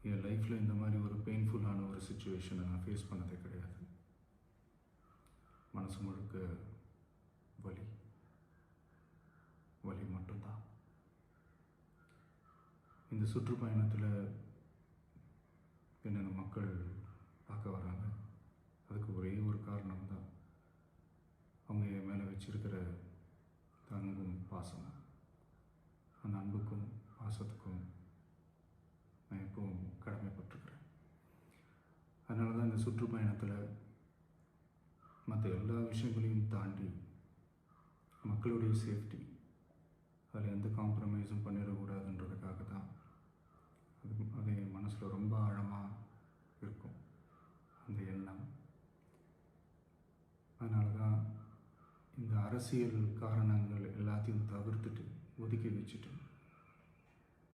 என் லைஃப்பில் இந்த மாதிரி ஒரு பெயின்ஃபுல்லான ஒரு சுச்சுவேஷனை நான் ஃபேஸ் பண்ணதே கிடையாது. மனசு முழுக்க வலி வலி மட்டும்தான். இந்த சுற்றுப்பயணத்தில் என்னென்ன மக்கள் பார்க்க வராங்க, அதுக்கு ஒரே ஒரு காரணம் தான், அவங்க என் மேலே வச்சிருக்கிற அன்பும் பாசம். அந்த அன்புக்கும் பாசத்துக்கும் நான் எப்பவும் கடமைப்பட்டிருக்கிறேன். அதனால தான் இந்த சுற்றுப்பயணத்தில் மற்ற எல்லா விஷயங்களையும் தாண்டி மக்களுடைய சேஃப்டி, அதில் எந்த காம்ப்ரமைஸும் பண்ணிடக்கூடாதுன்றதுக்காக தான் அது என் மனசில் ரொம்ப ஆழமாக இருக்கும் அந்த எண்ணம். அதனால தான் இந்த அரசியல் காரணங்கள் எல்லாத்தையும்